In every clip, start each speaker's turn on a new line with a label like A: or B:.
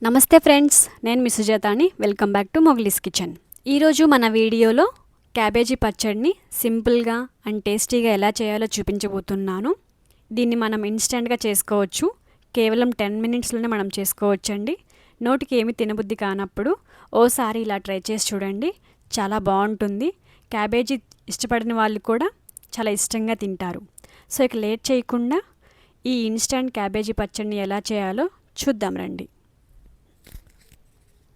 A: నమస్తే ఫ్రెండ్స్, నేను మీ సుజాతాని. Welcome back to Mowgli's kitchen. ఈరోజు మన వీడియోలో క్యాబేజీ పచ్చడిని సింపుల్గా అండ్ టేస్టీగా ఎలా చేయాలో చూపించబోతున్నాను. దీన్ని మనం ఇన్స్టెంట్గా చేసుకోవచ్చు. కేవలం 10 మినిట్స్లోనే మనం చేసుకోవచ్చండి. నోటికి ఏమి తినబుద్ధి కానప్పుడు ఓసారి ఇలా ట్రై చేసి చూడండి, చాలా బాగుంటుంది. క్యాబేజీ ఇష్టపడిన వాళ్ళు కూడా చాలా ఇష్టంగా తింటారు. సో ఇక లేట్ చేయకుండా ఈ ఇన్స్టెంట్ క్యాబేజీ పచ్చడిని ఎలా చేయాలో చూద్దాం రండి.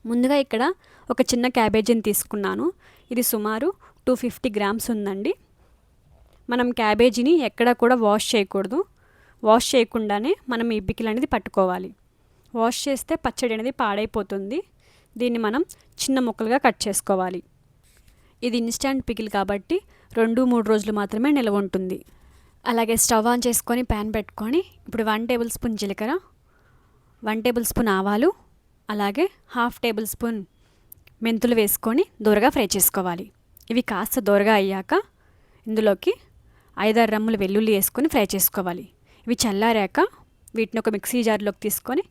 A: ముందుగా ఇక్కడ ఒక చిన్న క్యాబేజీని తీసుకున్నాను. ఇది సుమారు 250 గ్రామ్స్ ఉందండి. మనం క్యాబేజీని ఎక్కడా కూడా వాష్ చేయకూడదు. వాష్ చేయకుండానే మనం ఈ పికిల్ అనేది పట్టుకోవాలి. వాష్ చేస్తే పచ్చడి అనేది పాడైపోతుంది. దీన్ని మనం చిన్న ముక్కలుగా కట్ చేసుకోవాలి. ఇది ఇన్స్టంట్ పికిల్ కాబట్టి 2-3 రోజులు మాత్రమే నిల్వ ఉంటుంది. అలాగే స్టవ్ ఆన్ చేసుకొని ప్యాన్ పెట్టుకొని ఇప్పుడు 1 టేబుల్ స్పూన్ జీలకర్ర, 1 టేబుల్ స్పూన్ ఆవాలు, అలాగే 1/2 టేబుల్ స్పూన్ మెంతులు వేసుకొని దూరగా ఫ్రై చేసుకోవాలి. ఇవి కాస్త దూరగా అయ్యాక ఇందులోకి 5-6 రెమ్మలు వెల్లుల్లి వేసుకొని ఫ్రై చేసుకోవాలి. ఇవి చల్లారాక వీటిని ఒక మిక్సీ జార్లోకి తీసుకొని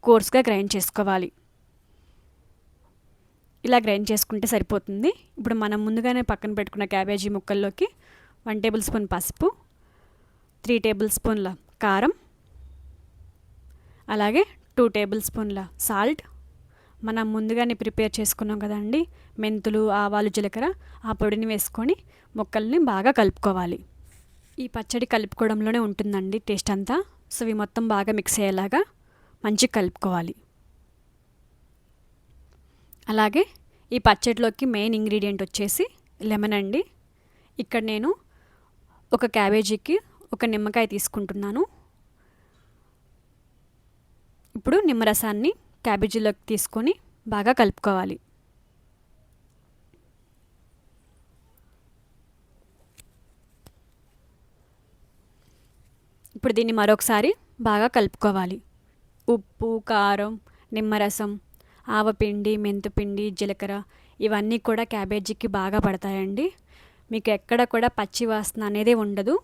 A: కోర్స్గా గ్రైండ్ చేసుకోవాలి. ఇలా గ్రైండ్ చేసుకుంటే సరిపోతుంది. ఇప్పుడు మనం ముందుగానే పక్కన పెట్టుకున్న క్యాబేజీ ముక్కల్లోకి 1 టేబుల్ స్పూన్ పసుపు, 3 టేబుల్ స్పూన్ల కారం, అలాగే 2 టేబుల్ స్పూన్ల సాల్ట్, మనం ముందుగానే ప్రిపేర్ చేసుకున్నాం కదండి మెంతులు, ఆవాలు, జీలకర్ర, ఆ పొడిని వేసుకొని ముక్కల్ని బాగా కలుపుకోవాలి. ఈ పచ్చడి కలుపుకోవడంలోనే ఉంటుందండి టేస్ట్ అంతా. సో ఇవి మొత్తం బాగా మిక్స్ అయ్యేలాగా మంచిగా కలుపుకోవాలి. అలాగే ఈ పచ్చడిలోకి మెయిన్ ఇంగ్రీడియంట్ వచ్చేసి లెమన్ అండి. ఇక్కడ నేను ఒక క్యాబేజీకి ఒక నిమ్మకాయ తీసుకుంటున్నాను. ఇప్పుడు నిమ్మరసాన్ని క్యాబేజీలోకి తీసుకొని బాగా కలుపుకోవాలి. ఇప్పుడు దీన్ని మరొకసారి బాగా కలుపుకోవాలి. ఉప్పు, కారం, నిమ్మరసం, ఆవపిండి, మెంతుపిండి, జీలకర్ర ఇవన్నీ కూడా క్యాబేజీకి బాగా పడతాయండి. మీకు ఎక్కడ కూడా పచ్చి వాసన అనేది ఉండదు.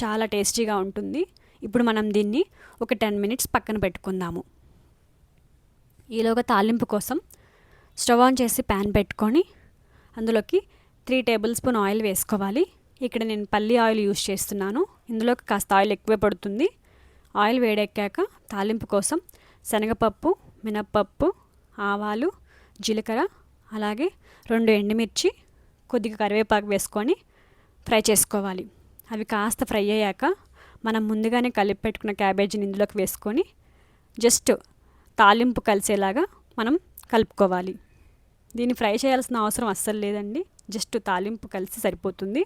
A: చాలా టేస్టీగా ఉంటుంది. ఇప్పుడు మనం దీన్ని ఒక 10 మినిట్స్ పక్కన పెట్టుకుందాము. ఈలోగా తాలింపు కోసం స్టవ్ ఆన్ చేసి ప్యాన్ పెట్టుకొని అందులోకి 3 టేబుల్ స్పూన్ ఆయిల్ వేసుకోవాలి. ఇక్కడ నేను పల్లి ఆయిల్ యూస్ చేస్తున్నాను. ఇందులోకి కాస్త ఆయిల్ ఎక్కువే పడుతుంది. ఆయిల్ వేడెక్కాక తాలింపు కోసం శనగపప్పు, మినప్పప్పు, ఆవాలు, జీలకర్ర, అలాగే 2 ఎండుమిర్చి, కొద్దిగా కరివేపాకు వేసుకొని ఫ్రై చేసుకోవాలి. అవి కాస్త ఫ్రై అయ్యాక మనం ముందుగానే కలిపి పెట్టుకున్న క్యాబేజీని ఇందులోకి వేసుకొని జస్ట్ తాలింపు కలిసేలాగా మనం కలుపుకోవాలి. దీన్ని ఫ్రై చేయాల్సిన అవసరం అస్సలు లేదండి, జస్ట్ తాలింపు కలిసి సరిపోతుంది.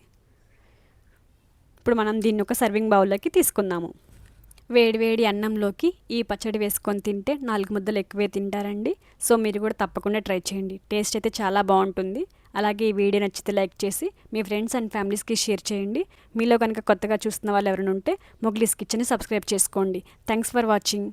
A: ఇప్పుడు మనం దీన్ని ఒక సర్వింగ్ బౌల్లోకి తీసుకుందాము. వేడివేడి అన్నంలోకి ఈ పచ్చడి వేసుకొని తింటే 4 ముద్దలు ఎక్కువే తింటారండి. సో మీరు కూడా తప్పకుండా ట్రై చేయండి. టేస్ట్ అయితే చాలా బాగుంటుంది. అలాగే ఈ వీడియో నచ్చితే లైక్ చేసి మీ ఫ్రెండ్స్ అండ్ ఫ్యామిలీస్కి షేర్ చేయండి. మీలో కనుక కొత్తగా చూస్తున్న వాళ్ళు ఎవరైనా ఉంటే మొగ్లీస్ కిచెన్ని సబ్స్క్రైబ్ చేసుకోండి. Thanks for watching.